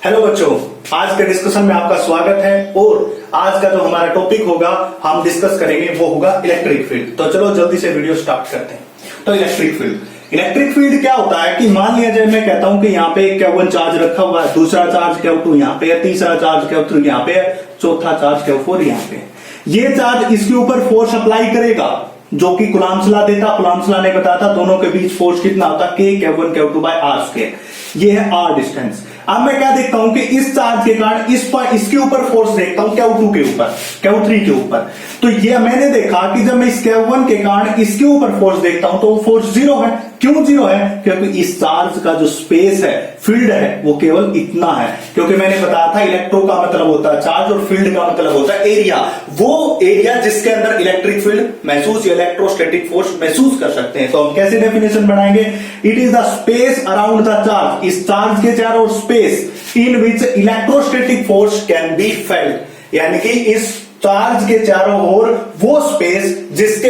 Hello बच्चों, आज के डिस्कशन में आपका स्वागत है। और आज का जो हमारा टॉपिक होगा, हम डिस्कस करेंगे, वो होगा इलेक्ट्रिक फील्ड। तो चलो जल्दी से वीडियो स्टार्ट करते हैं। तो इलेक्ट्रिक फील्ड क्या होता है कि मान लिया जाए मैं कहता हूं कि यहाँ पे Q1 चार्ज रखा हुआ है, दूसरा चार्ज Q2 यहाँ पे है, तीसरा चार्ज Q3 यहाँ पे है, चौथा चार्ज Q4 यहाँ पे। ये चार्ज इसके ऊपर फोर्स अप्लाई करेगा जो कि कूलम्ब्स लॉ देता। कूलम्ब्स लॉ ने बताया था दोनों के बीच फोर्स कितना होता है, K Q1 Q2 bye R square. ये है R डिस्टेंस। अब मैं क्या देखता हूं कि इस चार्ज के कारण इसके ऊपर फोर्स देखता हूं Q2 के ऊपर, Q3 के ऊपर। तो ये मैंने देखा कि जब मैं इस Q1 के कारण इसके ऊपर फोर्स देखता हूं तो वो फोर्स जीरो है। क्यों जीरो है? क्योंकि इस चार्ज का जो स्पेस है, फील्ड है, वो केवल इतना है। क्योंकि मैंने बताया था इलेक्ट्रो का मतलब होता है चार्ज और फील्ड का मतलब होता है एरिया। वो एरिया जिसके अंदर इलेक्ट्रिक फील्ड महसूस या इलेक्ट्रोस्टैटिक फोर्स महसूस कर सकते हैं। तो हम कैसे डेफिनेशन बनाएंगे? It is the space around the charge, इस चार्ज के चारों space in which electrostatic force can be felt. यानी कि इस चार्ज के चारों ओर वो स्पेस जिसके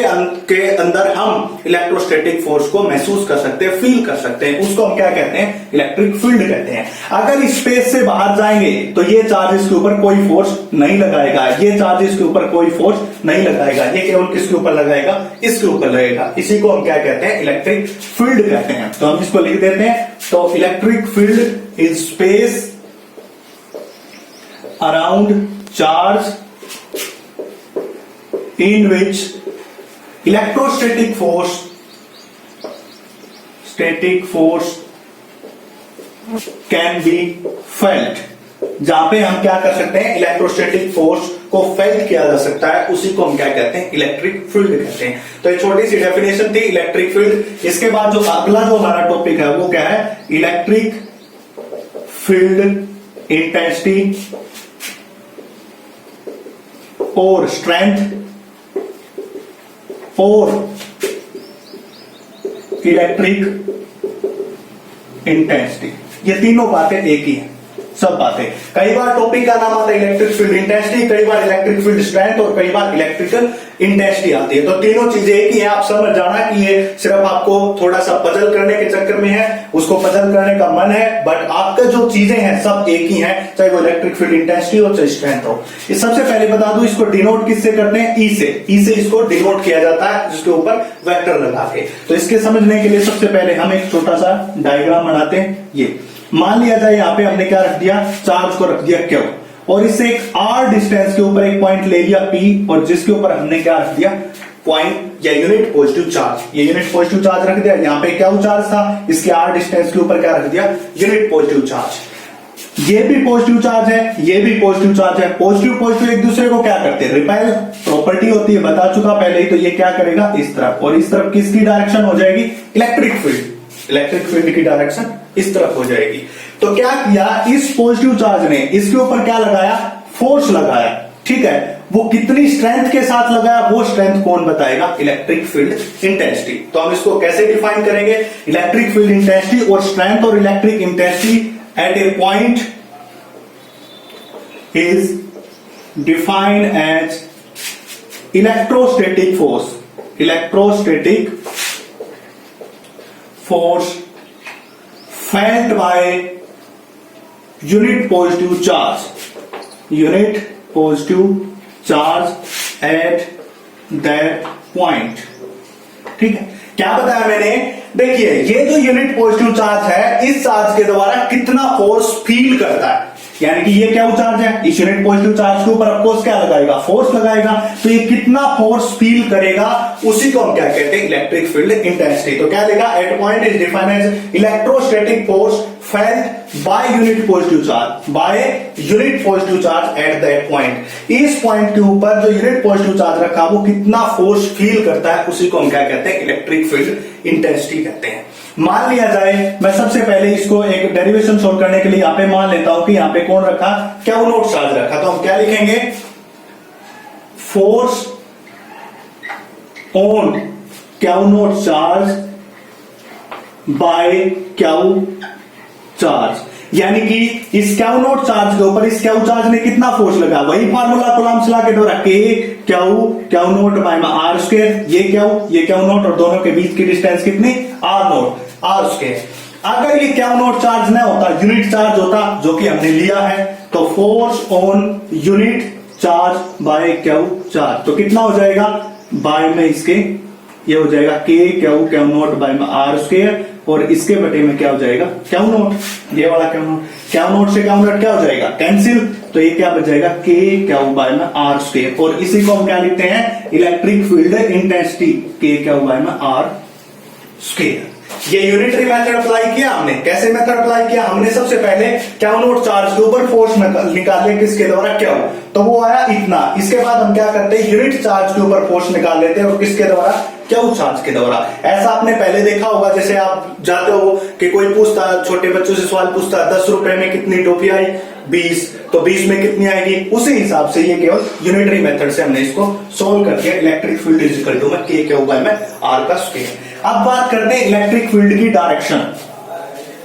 के अंदर हम इलेक्ट्रोस्टैटिक फोर्स को महसूस कर सकते हैं, फील कर सकते हैं, उसको हम क्या कहते हैं? इलेक्ट्रिक फील्ड कहते हैं। अगर इस स्पेस से बाहर जाएंगे तो ये चार्ज इसके ऊपर कोई फोर्स नहीं लगाएगा, ये चार्ज इसके ऊपर कोई फोर्स नहीं लगाएगा, ये केवल किसके ऊपर लगाएगा? इसके ऊपर लगेगा। इसी को हम क्या कहते हैं? इलेक्ट्रिक फील्ड कहते हैं। तो हम इसको लिख देते हैं। तो electric field is space around charge in which electrostatic force can be felt। जहां पे हम क्या कर सकते हैं? इलेक्ट्रोस्टैटिक फोर्स को फेल्ट किया जा सकता है, उसी को हम क्या कहते हैं? इलेक्ट्रिक फील्ड कहते हैं। तो एक छोटी सी डेफिनेशन थी इलेक्ट्रिक फील्ड। इसके बाद जो अगला जो हमारा टॉपिक है वो क्या है? इलेक्ट्रिक फील्ड इंटेंसिटी और स्ट्रेंथ और इलेक्ट्रिक इंटेंसिटी। ये तीनों बातें एक ही हैं, सब बातें। कई बार टॉपिक का नाम आता है इलेक्ट्रिक फील्ड इंटेंसिटी, कई बार इलेक्ट्रिक फील्ड स्ट्रेंथ और कई बार इलेक्ट्रिकल इंटेंसिटी आती है। तो तीनों चीजें एक ही हैं। आप समझ जाना कि ये सिर्फ आपको थोड़ा सा पजल करने के चक्कर में है, उसको पजल करने का मन है, बट आपका जो चीजें हैं सब एक ही हैं, चाहे वो इलेक्ट्रिक फील्ड इंटेंसिटी हो चाहे स्ट्रेंथ हो। इस सबसे पहले बता दूं, इसको डिनोट किससे करते हैं? ई से। ई से इसको डिनोट किया जाता है, जिसके ऊपर वेक्टर लगा के। तो इसके समझने के लिए सबसे पहले हम एक छोटा सा डायग्राम बनाते हैं। ये मान लिया जाए यहां पे हमने क्या रख दिया? चार्ज को रख दिया Q, और इससे एक R डिस्टेंस के ऊपर एक पॉइंट ले लिया P, और जिसके ऊपर हमने क्या रख दिया? पॉइंट या यूनिट पॉजिटिव चार्ज। ये यूनिट पॉजिटिव चार्ज रख दिया। यहां पे Q चार्ज था, इसके R डिस्टेंस के ऊपर क्या रख दिया? Unit positive charge. ये भी पॉजिटिव चार्ज है, ये भी पॉजिटिव चार्ज है। पॉजिटिव एक दूसरे को क्या करते हैं? रिपेल प्रॉपर्टी होती है, बता चुका पहले ही। तो ये क्या करेगा? इस तरफ, और इस तरफ किसकी डायरेक्शन हो जाएगी? Electric field. इलेक्ट्रिक फील्ड की डायरेक्शन इस तरफ हो जाएगी। तो क्या किया? इस पॉजिटिव चार्ज ने इसके ऊपर क्या लगाया? फोर्स लगाया। ठीक है, वो कितनी स्ट्रेंथ के साथ लगाया, वो स्ट्रेंथ कौन बताएगा? Electric field intensity. तो हम इसको कैसे डिफाइन करेंगे? इलेक्ट्रिक फील्ड इंटेंसिटी और स्ट्रेंथ और electric intensity at a point is defined as electrostatic force. Electrostatic force felt by unit positive charge at that point। ठीक है, क्या बताया मैंने? देखिए, ये जो यूनिट पॉजिटिव चार्ज है, इस चार्ज के द्वारा कितना फोर्स फील करता है। यानी कि ये क्या चार्ज है, इस यूनिट पॉजिटिव चार्ज के ऊपर ऑफकोर्स क्या लगाएगा? फोर्स लगाएगा। तो ये कितना फोर्स फील करेगा, उसी को हम क्या कहते हैं? Electric field intensity. तो क्या देगा? At point is defined as electrostatic force felt by unit positive charge at that point. इस पॉइंट के ऊपर जो यूनिट पॉजिटिव चार्ज रखा, वो कितना फोर्स फील करता है, उसी को हम क्या कहते हैं? इलेक्ट्रिक फील्ड इंटेंसिटी कहते हैं। मान लिया जाए, मैं सबसे पहले इसको एक डेरिवेशन सोल्व करने के लिए यहां पे मान लेता हूं कि यहां पे कौन रखा? Q नोट चार्ज रखा। तो हम क्या लिखेंगे? Force on Q note charge by Q charge. यानी कि इस Q नोट चार्ज के ऊपर इस Q चार्ज ने कितना फोर्स लगा? वही फार्मूला कूलम्ब्स लॉ के द्वारा, Q naught by R square. ये Q नोट, और दोनों के बीच की डिस्टेंस कितनी? R naught, R square. अगर ये क्यू नॉट चार्ज ना होता, यूनिट चार्ज होता, जो कि हमने लिया है, तो force on unit charge by Q charge, तो कितना हो जाएगा बाय में इसके, ये हो जाएगा के क्यू नॉट बाय में आर स्क्वायर, और इसके बटे में क्या हो जाएगा क्यू नॉट, ये वाला क्यू नॉट से क्यू नॉट क्या हो जाएगा कैंसिल, तो ये क्या बच जाएगा के क्यू बाय में आर स्क्वायर, और इसी को हम क्या लिखते हैं इलेक्ट्रिक फील्ड इंटेंसिटी के क्यू बाय में आर स्क्वायर। ये यूनिटरी मेथड अप्लाई किया हमने, कैसे मेथड अप्लाई किया हमने, सबसे पहले क्यू नॉट चार्ज के ऊपर फोर्स निकाले किसके द्वारा क्यू, तो वो आया इतना, इसके बाद हम क्या करते हैं यूनिट चार्ज के ऊपर फोर्स निकाल लेते हैं, और किसके द्वारा क्यू चार्ज के द्वारा। ऐसा आपने पहले देखा होगा, जैसे आप जाते हो कि कोई पूछता, छोटे बच्चों से सवाल पूछता 10 रुपए में कितनी टॉफी आई, 20, तो 20 में कितनी आएगी, उसी हिसाब से ये केवल यूनिटरी मेथड से हमने इसको सोल्व करके electric field is equal to K Q by में आर का स्क्वायर। अब बात करते हैं इलेक्ट्रिक फील्ड की डायरेक्शन,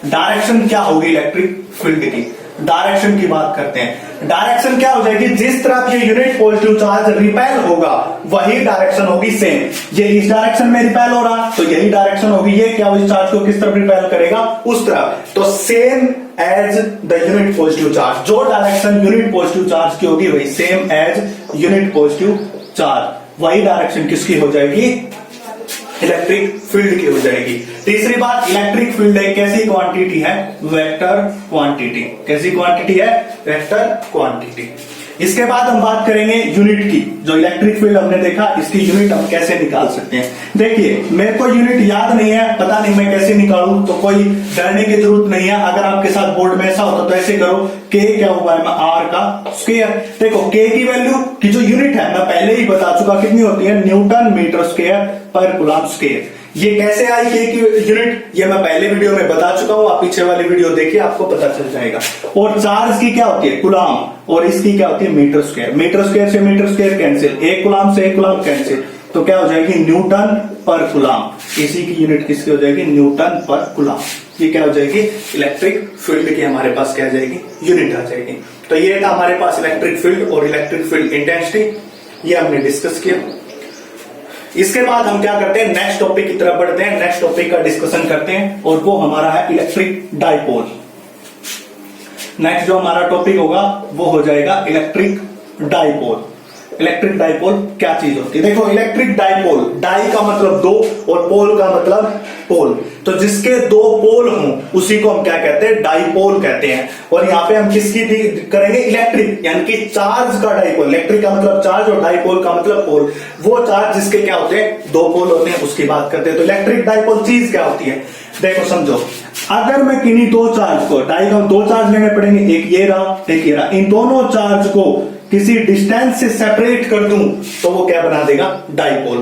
डायरेक्शन क्या होगी इलेक्ट्रिक फील्ड की, डायरेक्शन की बात करते हैं। डायरेक्शन क्या हो जाएगी, जिस तरफ ये यूनिट पॉजिटिव चार्ज रिपेल होगा वही डायरेक्शन होगी सेम, ये इस डायरेक्शन में रिपेल हो रहा तो यही डायरेक्शन होगी, ये क्या इस चार्ज को किस तरफ रिपेल करेगा उस तरफ, तो same as the unit positive charge, जो डायरेक्शन यूनिट पॉजिटिव चार्ज की होगी वही same as unit positive charge, वही डायरेक्शन किसकी हो जाएगी इलेक्ट्रिक फील्ड की हो जाएगी। तीसरी बात, इलेक्ट्रिक फील्ड एक कैसी क्वांटिटी है, वेक्टर क्वांटिटी, कैसी क्वांटिटी है वेक्टर क्वांटिटी। इसके बाद हम बात करेंगे यूनिट की, जो इलेक्ट्रिक फील्ड हमने देखा इसकी यूनिट हम कैसे निकाल सकते हैं। देखिए मेरे को यूनिट याद नहीं है, पता नहीं मैं कैसे निकालूं, तो कोई डरने की जरूरत नहीं है, अगर आपके साथ बोर्ड में ऐसा होता तो ऐसे करो के क्या हुआ है आर का स्क्वायर। देखो के की वैल्यू की जो यूनिट है मैं पहले ही बता चुका कितनी होती है, न्यूटन मीटर स्क्वायर पर कूलम्ब स्क्वायर। ये कैसे आई के की यूनिट, ये मैं पहले वीडियो में बता चुका हूं, आप पीछे वाली वीडियो देखिए आपको पता चल जाएगा। और चार्ज की क्या होती है कूलम्ब, और इसकी क्या होती है मीटर स्क्वायर, मीटर स्क्वायर से मीटर स्क्वायर कैंसिल, एक कूलम्ब से एक कूलम्ब कैंसिल, तो क्या हो जाएगी न्यूटन पर कूलम्ब, इसी की यूनिट किसकी हो जाएगी न्यूटन पर कूलम्ब। ये क्या हो जाएगी इलेक्ट्रिक फील्ड की हमारे पास क्या आ जाएगी यूनिट आ जाएगी। तो ये था हमारे पास इलेक्ट्रिक फील्ड और इलेक्ट्रिक फील्ड इंटेंसिटी, ये हमने डिस्कस किया। इसके बाद हम क्या करते हैं नेक्स्ट टॉपिक की तरफ बढ़ते हैं, नेक्स्ट टॉपिक का डिस्कशन करते हैं, और वो हमारा है इलेक्ट्रिक डाइपोल। नेक्स्ट जो हमारा टॉपिक होगा वो हो जाएगा इलेक्ट्रिक डाइपोल। इलेक्ट्रिक डाइपोल क्या चीज होती है, देखो इलेक्ट्रिक डाइपोल, डाई का मतलब दो और पोल का मतलब पोल, तो जिसके दो पोल हों उसी को हम क्या कहते हैं डाइपोल कहते हैं। और यहाँ पे हम किसकी करेंगे इलेक्ट्रिक, यानी कि चार्ज का डाइपोल, इलेक्ट्रिक का मतलब चार्ज और डाइपोल का मतलब पोल, वो चार्ज जिसके क्या होते हैं दो पोल होते हैं उसकी बात करते हैं। तो इलेक्ट्रिक डाइपोल चीज क्या होती है, देखो समझो, अगर मैं किन्हीं दो चार्ज को, डाई का दो चार्ज लेने पड़ेंगे, एक ये रहा एक ये रहा, इन दोनों चार्ज को किसी डिस्टेंस से सेपरेट कर दूं तो वो क्या बना देगा डाइपोल।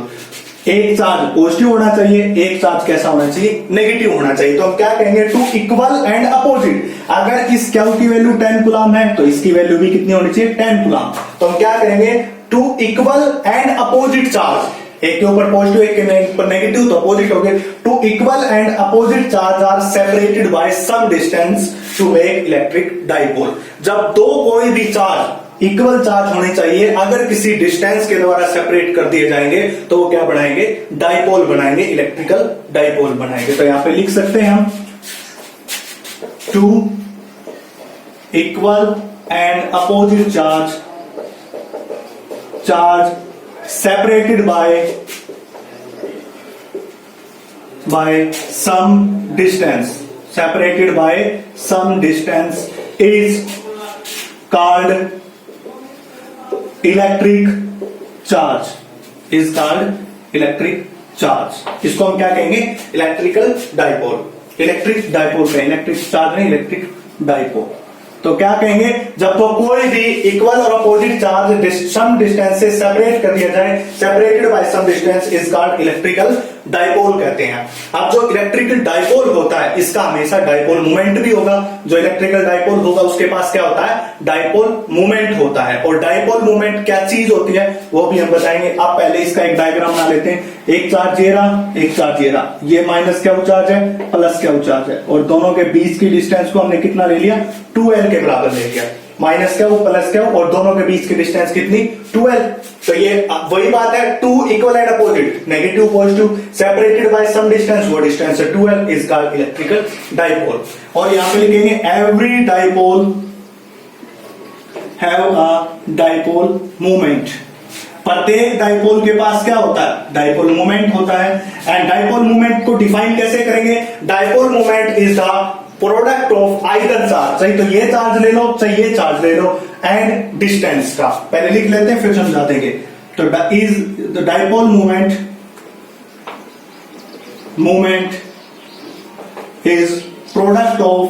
एक चार्ज पॉजिटिव होना चाहिए, एक चार्ज कैसा होना चाहिए नेगेटिव होना चाहिए, तो हम क्या कहेंगे टू इक्वल एंड अपोजिट। अगर इस क्यू की वैल्यू 10 कूलम्ब है तो इसकी वैल्यू भी कितनी होनी चाहिए 10 कूलम्ब, तो हम क्या करेंगे two equal and opposite charge, एक के ऊपर पॉजिटिव एक के ऊपर नेगेटिव तो अपोजिट हो गए, two equal and opposite charge are separated by some distance to make electric dipole. जब दो कोई भी चार्ज इक्वल चार्ज होने चाहिए, अगर किसी डिस्टेंस के द्वारा सेपरेट कर दिए जाएंगे तो वो क्या बनाएंगे डाइपोल बनाएंगे, इलेक्ट्रिकल डाइपोल बनाएंगे। तो यहां पे लिख सकते हैं हम two equal and opposite charge separated by some distance, separated by some distance is called electric charge, is called electric charge। इसको हम क्या कहेंगे इलेक्ट्रिकल डाइपोल, इलेक्ट्रिक डाइपोल का इलेक्ट्रिक चार्ज नहीं इलेक्ट्रिक डाइपोल। तो क्या कहेंगे जब तो कोई भी इक्वल और अपोजिट चार्ज सम डिस्टेंस से सेपरेट कर दिया जाए, separated by some distance is called electrical dipole कहते हैं। अब जो इलेक्ट्रिकल डाइपोल होता है इसका हमेशा डाइपोल मोमेंट भी होगा, जो इलेक्ट्रिकल डाइपोल होगा उसके पास क्या होता है डाइपोल मोमेंट होता है। और डाइपोल मोमेंट क्या चीज होती है वो भी हम बताएंगे। अब पहले इसका एक डायग्राम बना लेते हैं, एक चार्ज ये रहा एक चार्ज ये रहा, ये माइनस क्या चार्ज है प्लस क्या चार्ज है, और दोनों के बीच की डिस्टेंस को हमने कितना ले लिया 2L के बराबर ले लिया। माइनस क्यू प्लस क्यू, और दोनों के बीच की डिस्टेंस कितनी 12। तो ये वही बात है, two equal and opposite, negative positive separated by some distance, वो डिस्टेंस है 12, इज कॉल्ड इलेक्ट्रिकल डाइपोल। और यहां पे लिखेंगे every dipole have a dipole moment. प्रत्येक डाइपोल के पास क्या होता है, डाइपोल मोमेंट होता है। एंड डाइपोल मोमेंट को डिफाइन कैसे करेंगे, dipole moment is the product of either charge, चाहे तो ये चार्ज ले लो चाहे ये चार्ज ले लो, एंड डिस्टेंस का। पहले लिख लेते हैं फिर समझा देंगे। तो is the dipole moment is product of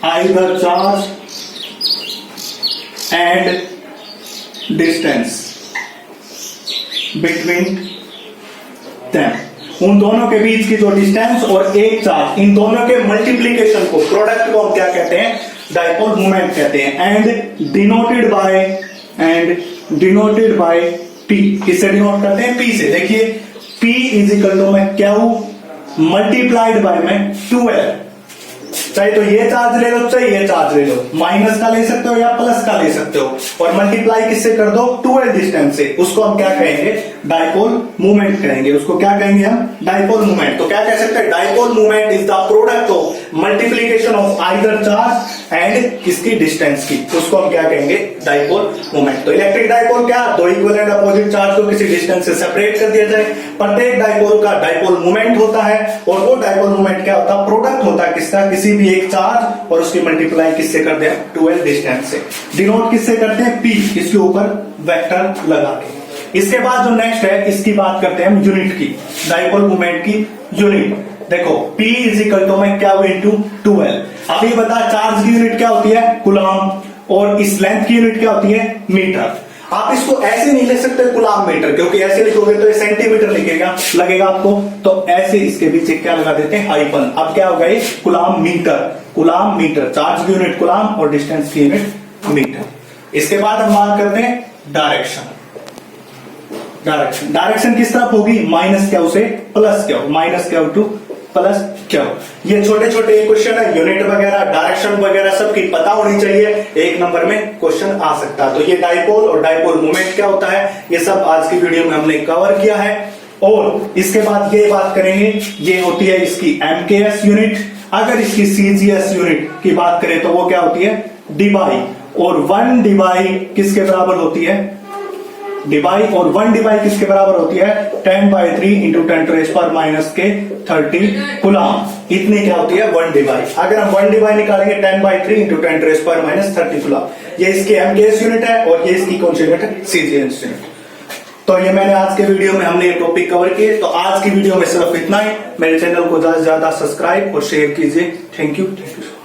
either charge and distance between them. उन दोनों के बीच की जो डिस्टेंस और एक चार्ज, इन दोनों के मल्टीप्लीकेशन को, प्रोडक्ट को हम क्या कहते हैं, डाइपोल मोमेंट कहते हैं। And denoted by P. किससे डिनोट करते हैं, पी से। देखिए पी इज इक्वल टू में क्यू मल्टीप्लाइड बाय में 12। चाहे तो ये चार्ज ले लो चाहे ये चार्ज ले लो, माइनस का ले सकते हो या प्लस का ले सकते हो, और मल्टीप्लाई किससे कर दो, 12 डिस्टेंस से। उसको हम क्या कहेंगे, डाइपोल मोमेंट कहेंगे। उसको क्या कहेंगे हम, डाइपोल मोमेंट। तो क्या कह सकते हैं, dipole moment is the product of multiplication of either charge and किसकी, डिस्टेंस की। उसको हम क्या कहेंगे, डाइपोल मोमेंट। तो इलेक्ट्रिक डाइपोल क्या, दो इक्वल एंड अपोजिट चार्ज को किसी डिस्टेंस से सेपरेट कर दिया जाए। प्रत्येक डाइपोल का डाइपोल मोमेंट होता है, और वो डाइपोल मोमेंट क्या होता है, प्रोडक्ट होता है किसका, किसी भी एक चार्ज और उसकी मल्टीप्लाई किससे कर दे, 12 डिस्टेंस से। डिनोट किससे करते हैं, पी, इसके ऊपर वेक्टर लगा के। इसके बाद जो नेक्स्ट है, इसकी बात करते हैं हम यूनिट की, डाइपोल मोमेंट की यूनिट। देखो P इज इक्वल टू में क्या, इंटू 12। अब ये बता, चार्ज की यूनिट क्या होती है, कूलम, और इस लेंथ की यूनिट क्या होती है, मीटर। आप इसको ऐसे नहीं ले सकते कुलाम मीटर, क्योंकि ऐसे लिखोगे तो ये सेंटीमीटर लगेगा आपको। तो ऐसे इसके पीछे क्या लगा देते हैं, हाइफन। अब क्या होगा, ये कुलाम मीटर। चार्ज की यूनिट कुलाम और डिस्टेंस की यूनिट मीटर। इसके बाद हम बात करते हैं डायरेक्शन। डायरेक्शन किस तरफ होगी, माइनस क्यू से plus Q, minus Q two plus Q. ये छोटे छोटे क्वेश्चन है, यूनिट वगैरह डायरेक्शन वगैरह सबकी पता होनी चाहिए, एक नंबर में क्वेश्चन आ सकता है। तो ये डाइपोल और डाइपोल मोमेंट क्या होता है, ये सब आज की वीडियो में हमने कवर किया है। और इसके बाद ये बात करेंगे, ये होती है इसकी एमकेएस यूनिट। अगर इसकी सीजीएस यूनिट की बात करें तो वो क्या होती है, डिबाई। और 1 डिबाई किसके बराबर होती है, डिबाई, और 1 डिबाई किसके बराबर होती है, 10/3 इंटू 10⁻⁻³ कूलम। इतनी क्या होती है, 1 डिबाई। अगर हम 1 डिबाई निकालेंगे 10/3 इंटू 10⁻⁻³ कूलम। ये इसकी एमकेएस यूनिट है, और ये इसकी कौन सी यूनिट है, सीजीएस यूनिट। तो ये मैंने आज के वीडियो में हमने ये टॉपिक कवर किए। तो आज की वीडियो में सिर्फ इतना ही। मेरे चैनल को ज्यादा से ज्यादा सब्सक्राइब और शेयर कीजिए। Thank you.